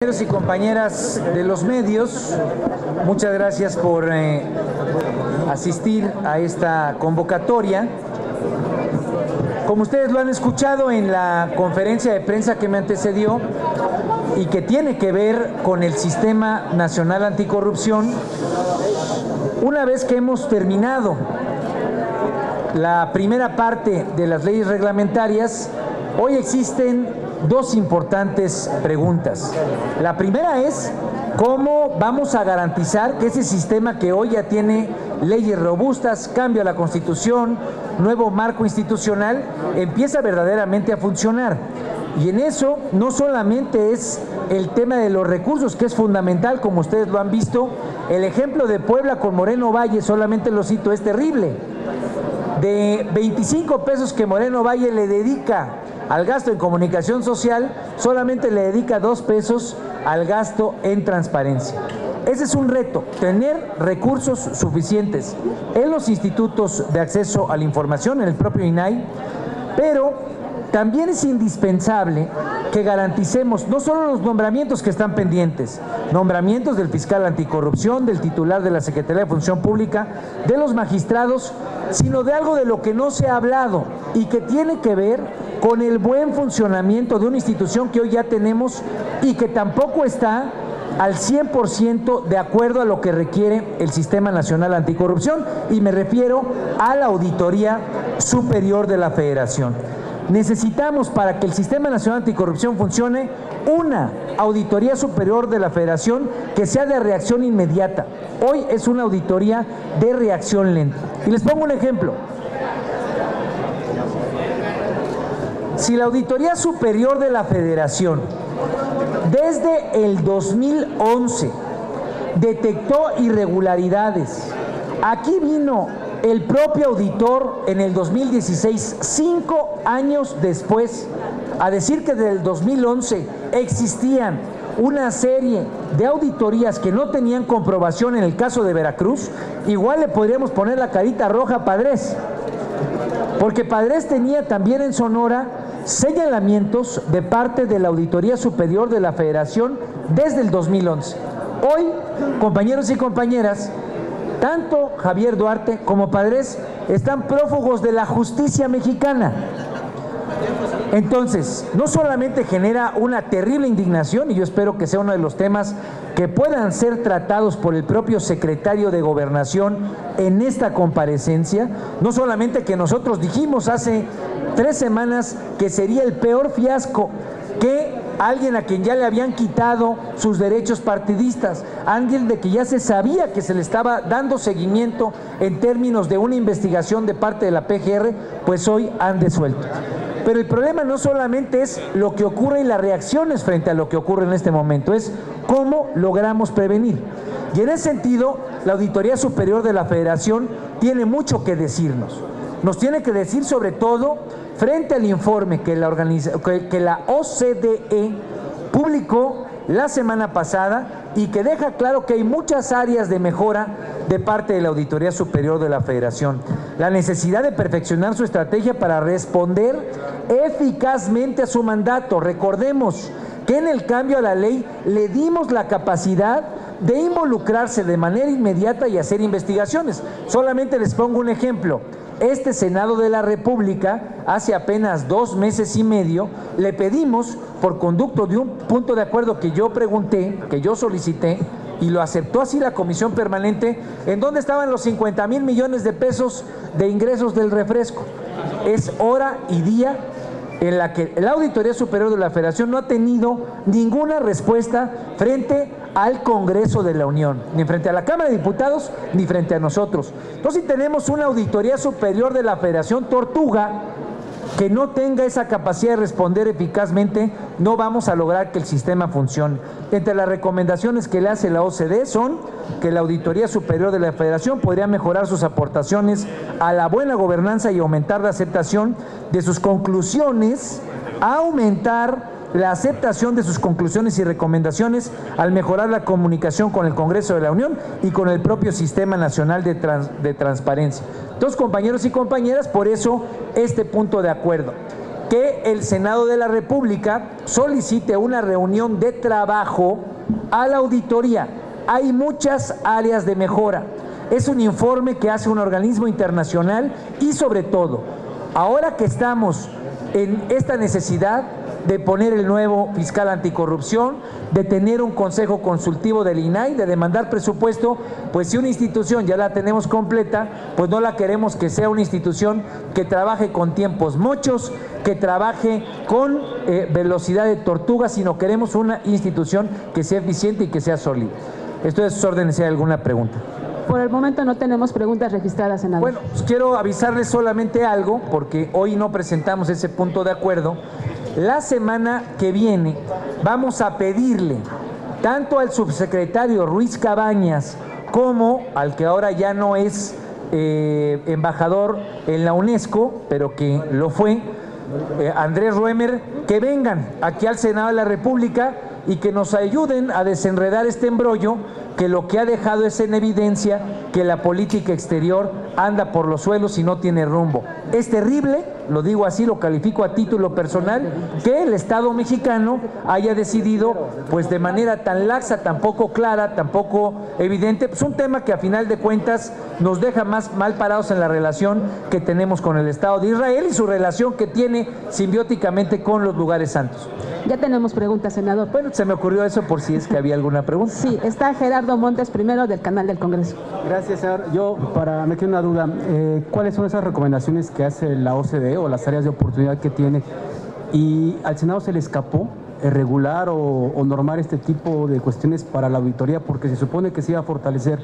Compañeros y compañeras de los medios, muchas gracias por asistir a esta convocatoria. Como ustedes lo han escuchado en la conferencia de prensa que me antecedió y que tiene que ver con el Sistema Nacional Anticorrupción, una vez que hemos terminado la primera parte de las leyes reglamentarias, hoy existen dos importantes preguntas. La primera es cómo vamos a garantizar que ese sistema que hoy ya tiene leyes robustas, cambio a la Constitución, nuevo marco institucional, empieza verdaderamente a funcionar. Y en eso no solamente es el tema de los recursos, que es fundamental, como ustedes lo han visto. El ejemplo de Puebla con Moreno Valle, solamente lo cito, es terrible. De 25 pesos que Moreno Valle le dedica al gasto en comunicación social, solamente le dedica 2 pesos al gasto en transparencia. Ese es un reto, tener recursos suficientes en los institutos de acceso a la información, en el propio INAI, pero también es indispensable que garanticemos no solo los nombramientos que están pendientes, nombramientos del fiscal anticorrupción, del titular de la Secretaría de Función Pública, de los magistrados, sino de algo de lo que no se ha hablado y que tiene que ver con el buen funcionamiento de una institución que hoy ya tenemos y que tampoco está al 100% de acuerdo a lo que requiere el Sistema Nacional Anticorrupción, y me refiero a la Auditoría Superior de la Federación. Necesitamos, para que el Sistema Nacional Anticorrupción funcione, una Auditoría Superior de la Federación que sea de reacción inmediata. Hoy es una auditoría de reacción lenta. Y les pongo un ejemplo. Si la Auditoría Superior de la Federación desde el 2011 detectó irregularidades, aquí vino el propio auditor en el 2016, 5 años después, a decir que desde el 2011 existían una serie de auditorías que no tenían comprobación en el caso de Veracruz, igual le podríamos poner la carita roja a Padres, porque Padres tenía también en Sonora señalamientos de parte de la Auditoría Superior de la Federación desde el 2011. Hoy, compañeros y compañeras, tanto Javier Duarte como Padres están prófugos de la justicia mexicana. Entonces, no solamente genera una terrible indignación, y yo espero que sea uno de los temas que puedan ser tratados por el propio secretario de Gobernación en esta comparecencia, no solamente que nosotros dijimos hace 3 semanas que sería el peor fiasco que alguien a quien ya le habían quitado sus derechos partidistas, alguien de que ya se sabía que se le estaba dando seguimiento en términos de una investigación de parte de la PGR, pues hoy han desuelto. Pero el problema no solamente es lo que ocurre y las reacciones frente a lo que ocurre en este momento, es cómo logramos prevenir. Y en ese sentido, la Auditoría Superior de la Federación tiene mucho que decirnos. Nos tiene que decir sobre todo frente al informe que la OCDE publicó la semana pasada y que deja claro que hay muchas áreas de mejora de parte de la Auditoría Superior de la Federación. La necesidad de perfeccionar su estrategia para responder eficazmente a su mandato. Recordemos que en el cambio a la ley le dimos la capacidad de involucrarse de manera inmediata y hacer investigaciones. Solamente les pongo un ejemplo. Este Senado de la República, hace apenas 2 meses y medio, le pedimos, por conducto de un punto de acuerdo que yo pregunté, que yo solicité, y lo aceptó así la Comisión Permanente, en dónde estaban los 50,000 millones de pesos de ingresos del refresco. Es hora y día en la que la Auditoría Superior de la Federación no ha tenido ninguna respuesta frente al Congreso de la Unión, ni frente a la Cámara de Diputados, ni frente a nosotros. Entonces, si tenemos una Auditoría Superior de la Federación tortuga que no tenga esa capacidad de responder eficazmente, no vamos a lograr que el sistema funcione. Entre las recomendaciones que le hace la OCDE son que la Auditoría Superior de la Federación podría mejorar sus aportaciones a la buena gobernanza y aumentar la aceptación de sus conclusiones, aumentar la aceptación de sus conclusiones y recomendaciones al mejorar la comunicación con el Congreso de la Unión y con el propio Sistema Nacional de Transparencia. Entonces, compañeros y compañeras, por eso este punto de acuerdo. que el Senado de la República solicite una reunión de trabajo a la auditoría. Hay muchas áreas de mejora. Es un informe que hace un organismo internacional y sobre todo, ahora que estamos en esta necesidad de poner el nuevo fiscal anticorrupción, de tener un consejo consultivo del INAI, de demandar presupuesto, pues si una institución ya la tenemos completa, pues no la queremos que sea una institución que trabaje con tiempos mochos, que trabaje con velocidad de tortuga, sino queremos una institución que sea eficiente y que sea sólida. Estoy a sus órdenes si hay alguna pregunta. Por el momento no tenemos preguntas registradas, senador. Bueno, pues quiero avisarles solamente algo, porque hoy no presentamos ese punto de acuerdo. La semana que viene vamos a pedirle tanto al subsecretario Ruiz Cabañas como al que ahora ya no es embajador en la UNESCO, pero que lo fue, Andrés Roemer, que vengan aquí al Senado de la República y que nos ayuden a desenredar este embrollo que lo que ha dejado es en evidencia que la política exterior anda por los suelos y no tiene rumbo. Es terrible, lo digo así, lo califico a título personal, que el Estado mexicano haya decidido, pues de manera tan laxa, tan poco clara, tan poco evidente, pues un tema que a final de cuentas nos deja más mal parados en la relación que tenemos con el Estado de Israel y su relación que tiene simbióticamente con los lugares santos. Ya tenemos preguntas, senador. Bueno, se me ocurrió eso por si es que había alguna pregunta. Sí, está Gerardo Montes primero del canal del Congreso. Gracias, senador. Me queda una duda. ¿Cuáles son esas recomendaciones que hace la OCDE o las áreas de oportunidad que tiene? ¿Y al Senado se le escapó regular o normar este tipo de cuestiones para la auditoría? Porque se supone que se iba a fortalecer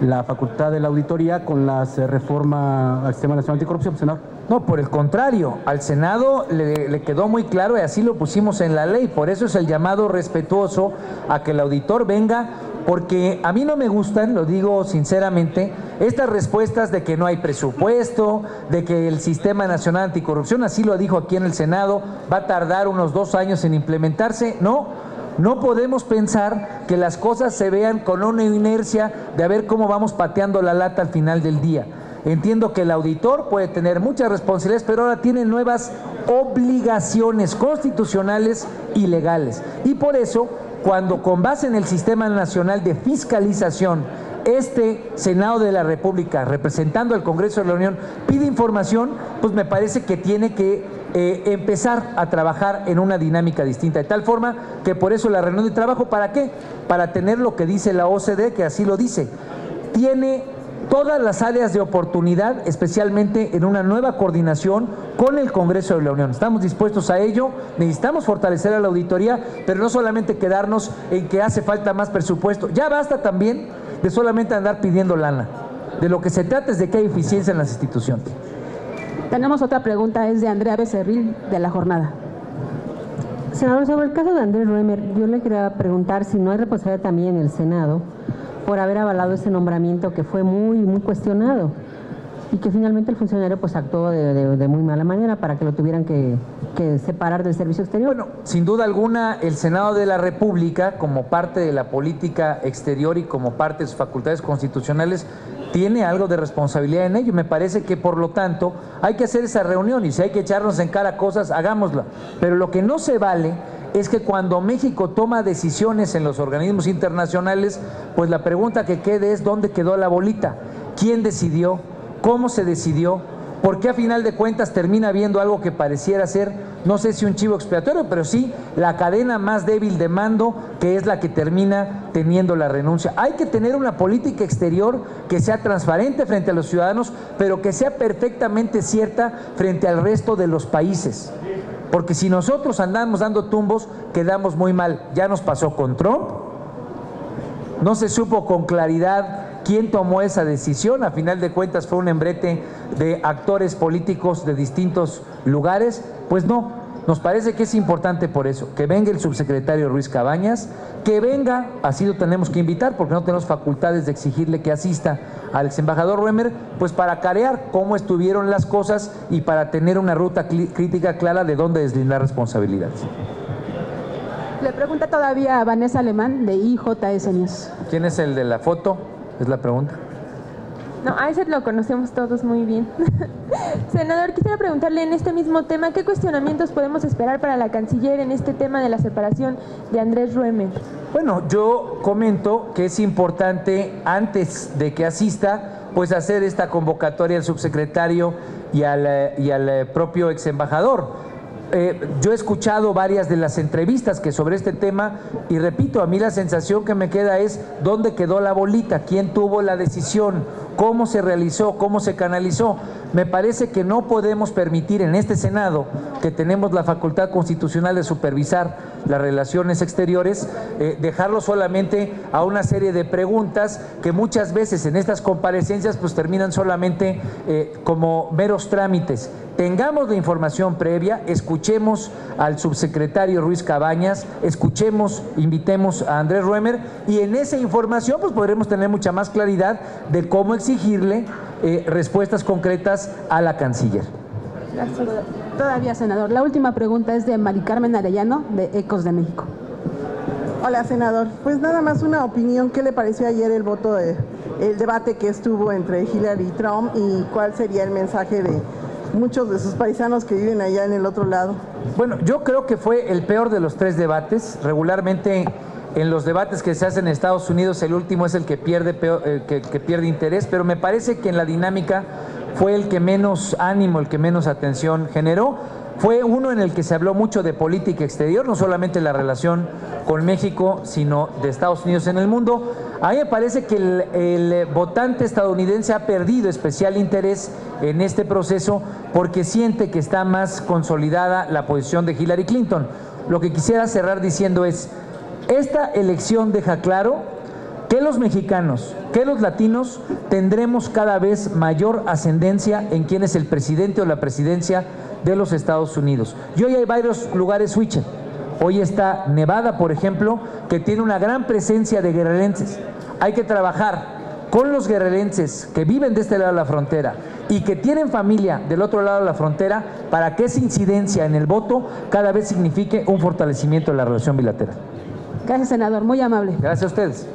la facultad de la auditoría con la reforma al Sistema Nacional Anticorrupción, senador. No, por el contrario, al Senado le quedó muy claro y así lo pusimos en la ley. Por eso es el llamado respetuoso a que el auditor venga, porque a mí no me gustan, lo digo sinceramente, estas respuestas de que no hay presupuesto, de que el Sistema Nacional Anticorrupción, así lo dijo aquí en el Senado, va a tardar unos 2 años en implementarse. No podemos pensar que las cosas se vean con una inercia de a ver cómo vamos pateando la lata al final del día. Entiendo que el auditor puede tener muchas responsabilidades, pero ahora tiene nuevas obligaciones constitucionales y legales. Y por eso, cuando con base en el Sistema Nacional de Fiscalización, este Senado de la República, representando al Congreso de la Unión, pide información, pues me parece que tiene que empezar a trabajar en una dinámica distinta, de tal forma que por eso la reunión de trabajo, ¿para qué? Para tener lo que dice la OCDE, que así lo dice, tiene todas las áreas de oportunidad, especialmente en una nueva coordinación con el Congreso de la Unión. Estamos dispuestos a ello, necesitamos fortalecer a la auditoría, pero no solamente quedarnos en que hace falta más presupuesto, ya basta también de solamente andar pidiendo lana. De lo que se trata es de que haya eficiencia en las instituciones. Tenemos otra pregunta, es de Andrea Becerril, de La Jornada. Senador, sobre el caso de Andrés Roemer, yo le quería preguntar si no hay responsabilidad también en el Senado por haber avalado ese nombramiento que fue muy cuestionado y que finalmente el funcionario pues actuó de muy mala manera para que lo tuvieran que separar del servicio exterior. Bueno, sin duda alguna el Senado de la República, como parte de la política exterior y como parte de sus facultades constitucionales, tiene algo de responsabilidad en ello. Me parece que por lo tanto hay que hacer esa reunión y si hay que echarnos en cara cosas, hagámosla. Pero lo que no se vale es que cuando México toma decisiones en los organismos internacionales, pues la pregunta que quede es ¿dónde quedó la bolita? ¿Quién decidió? ¿Cómo se decidió? ¿Por qué a final de cuentas termina viendo algo que pareciera ser, no sé si un chivo expiatorio, pero sí la cadena más débil de mando, que es la que termina teniendo la renuncia? Hay que tener una política exterior que sea transparente frente a los ciudadanos, pero que sea perfectamente cierta frente al resto de los países. Porque si nosotros andamos dando tumbos, quedamos muy mal. Ya nos pasó con Trump, no se supo con claridad quién tomó esa decisión, a final de cuentas fue un embrete de actores políticos de distintos lugares. Pues no, nos parece que es importante por eso, que venga el subsecretario Ruiz Cabañas, que venga, así lo tenemos que invitar, porque no tenemos facultades de exigirle que asista al ex embajador Roemer, pues para carear cómo estuvieron las cosas y para tener una ruta crítica clara de dónde deslindar responsabilidades. Le pregunta todavía a Vanessa Alemán, de IJS News. ¿Quién es el de la foto? Es la pregunta. No, a ese lo conocemos todos muy bien. Senador, quisiera preguntarle en este mismo tema, ¿qué cuestionamientos podemos esperar para la canciller en este tema de la separación de Andrés Ruemer? Bueno, yo comento que es importante, antes de que asista, pues hacer esta convocatoria al subsecretario y al propio ex embajador. Yo he escuchado varias de las entrevistas que sobre este tema y repito, a mí la sensación que me queda es dónde quedó la bolita, quién tuvo la decisión, cómo se realizó, cómo se canalizó. Me parece que no podemos permitir en este Senado, que tenemos la facultad constitucional de supervisar las relaciones exteriores, dejarlo solamente a una serie de preguntas que muchas veces en estas comparecencias pues terminan solamente como meros trámites. Tengamos la información previa, escuchemos al subsecretario Ruiz Cabañas, escuchemos, invitemos a Andrés Ruemer y en esa información pues podremos tener mucha más claridad de cómo exigirle respuestas concretas a la canciller. Gracias. Todavía, senador. La última pregunta es de Mari Carmen Arellano, de Ecos de México. Hola, senador. Pues nada más una opinión. ¿Qué le pareció ayer el debate que estuvo entre Hillary y Trump y cuál sería el mensaje de muchos de sus paisanos que viven allá en el otro lado? Bueno, yo creo que fue el peor de los tres debates. Regularmente en los debates que se hacen en Estados Unidos el último es el que pierde, que pierde interés, pero me parece que en la dinámica fue el que menos ánimo, el que menos atención generó. Fue uno en el que se habló mucho de política exterior, no solamente la relación con México, sino de Estados Unidos en el mundo. A mí me parece que el votante estadounidense ha perdido especial interés en este proceso porque siente que está más consolidada la posición de Hillary Clinton. Lo que quisiera cerrar diciendo es, esta elección deja claro que los mexicanos, que los latinos tendremos cada vez mayor ascendencia en quién es el presidente o la presidencia de los Estados Unidos. Y hoy hay varios lugares switcher. Hoy está Nevada, por ejemplo, que tiene una gran presencia de guerrerenses. Hay que trabajar con los guerrerenses que viven de este lado de la frontera y que tienen familia del otro lado de la frontera para que esa incidencia en el voto cada vez signifique un fortalecimiento de la relación bilateral. Gracias, senador. Muy amable. Gracias a ustedes.